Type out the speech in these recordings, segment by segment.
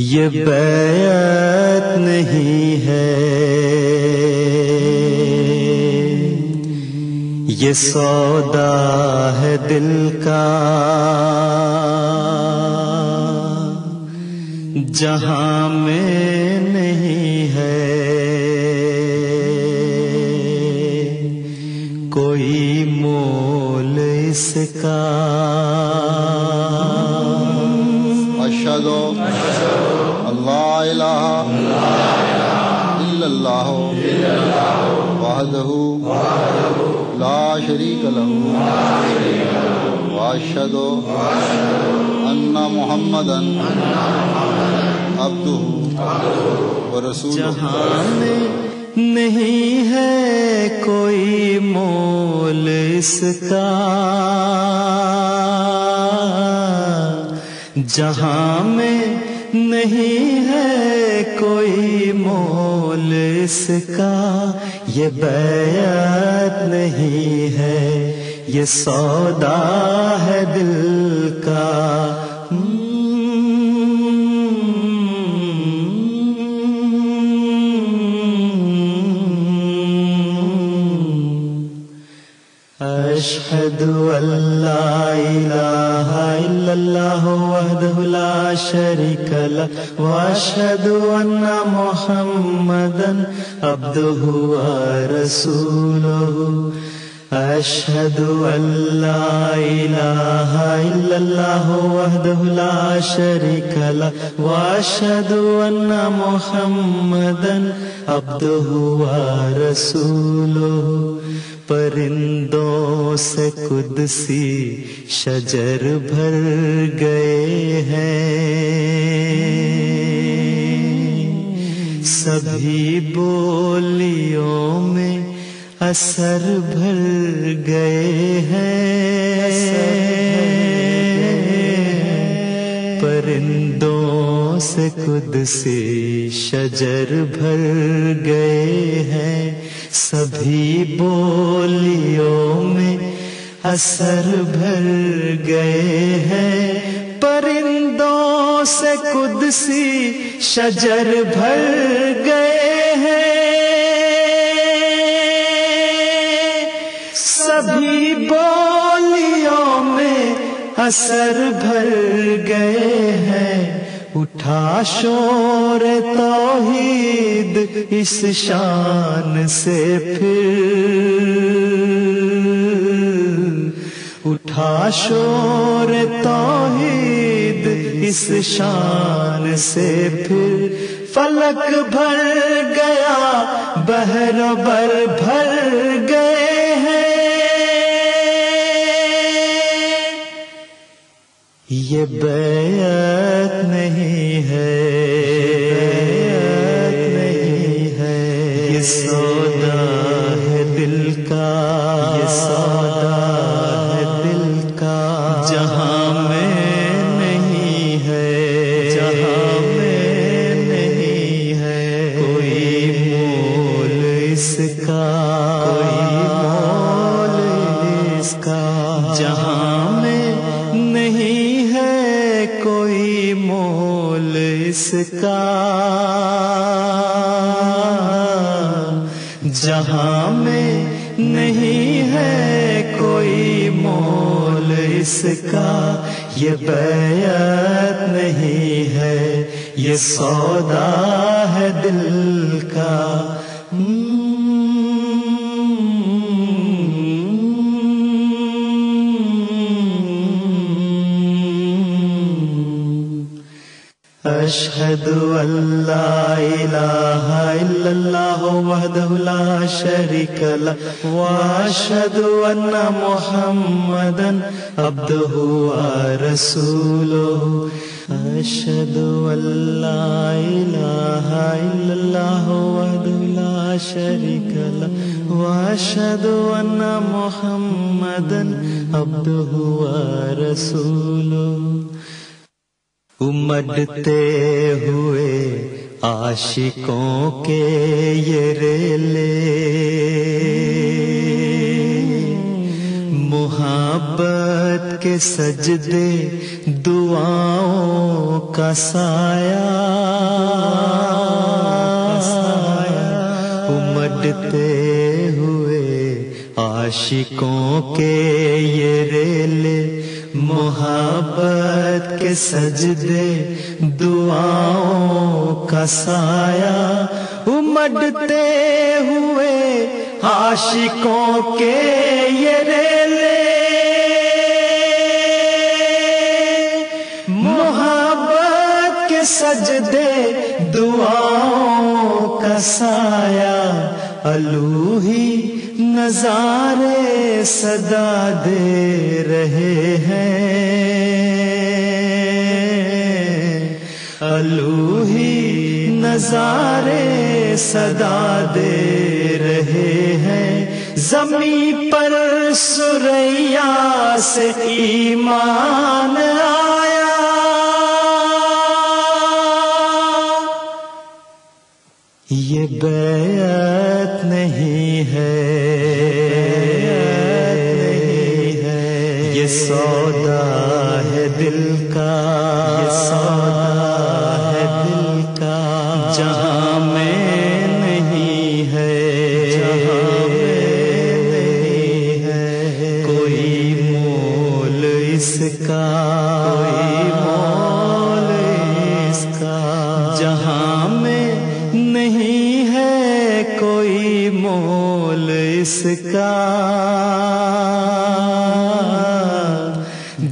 یہ بیعت نہیں ہے، یہ سودا ہے دل کا، جہاں میں نہیں ہے کوئی مول اس کا۔ اشہد اللہ الہ الا اللہ وحدہ لا شریک لہ واشہد ان محمدا عبدہ ورسولہ۔ جہاں میں نہیں ہے کوئی مول اس کا، جہاں میں نہیں ہے کوئی مول اس کا، یہ بیعت نہیں ہے، یہ سودا ہے دل کا۔ اشہد ان لا الہ الا اللہ وحدہ لا شریک لہ واشہد ان محمدا عبدہ ورسولہ۔ اشہد ان لا الہ الا اللہ وحدہ لا شریک لہ واشہد ان محمدا عبدہ ورسولہ۔ پرندوں سے قدسی شجر بھر گئے ہیں، سبھی بولیوں میں اثر بھر گئے ہیں، پرندوں سے قدسی شجر بھر گئے ہیں، سبھی بولیوں میں اثر بھر گئے ہیں، پرندوں سے قدسی شجر بھر گئے ہیں، سبھی بولیوں میں اثر بھر گئے ہیں۔ اٹھا شور توحید اس شان سے پھر، اٹھا شور توحید اس شان سے پھر، فلک بھر گیا بحر و بر بھر گئے ہیں، یہ بیعت نہیں ہے، یہ سودا ہے دل کا، یہ سودا ہے دل کا، جہاں میں نہیں ہے، جہاں میں نہیں ہے کوئی مول اس کا، کوئی مول اس کا، جہاں میں نہیں ہے کوئی مول اس کا، جہاں میں نہیں ہے کوئی مول اس کا، یہ بیعت نہیں ہے، یہ سودا ہے دل کا۔ اشہد ان لا الہ الا اللہ وحدہ لا شریک لہ واشہد ان محمدا عبدہ ورسولہ۔ اشہد ان لا الہ الا اللہ وحدہ لا شریک لہ واشہد ان محمدا عبدہ ورسولہ۔ امڈتے ہوئے عاشقوں کے یہ ریلے، محمد محبت کے سجدے دعاؤں کا سایہ امڈتے ہوئے عاشقوں کے یہ ریلے محبت کے سجدے دعاؤں کا سایہ امڈتے ہوئے عاشقوں کے یہ ریلے محبت کے سجدے دعاؤں کا سایہ الوہی نظارے صدا دے رہے ہیں الوہی نظارے صدا دے رہے ہیں زمین پر سریا سے ایمان آیا یہ بیعت نہیں ہے یہ سودا ہے دل کا یہ سودا ہے دل کا جہاں میں نہیں ہے جہاں میں نہیں ہے کوئی مول اس کا کوئی مول اس کا جہاں میں نہیں ہے کوئی مول اس کا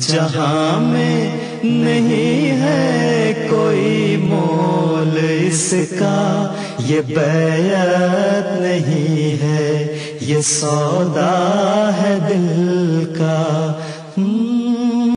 جہاں میں نہیں ہے کوئی مول اس کا یہ بیعت نہیں ہے یہ سودا ہے دل کا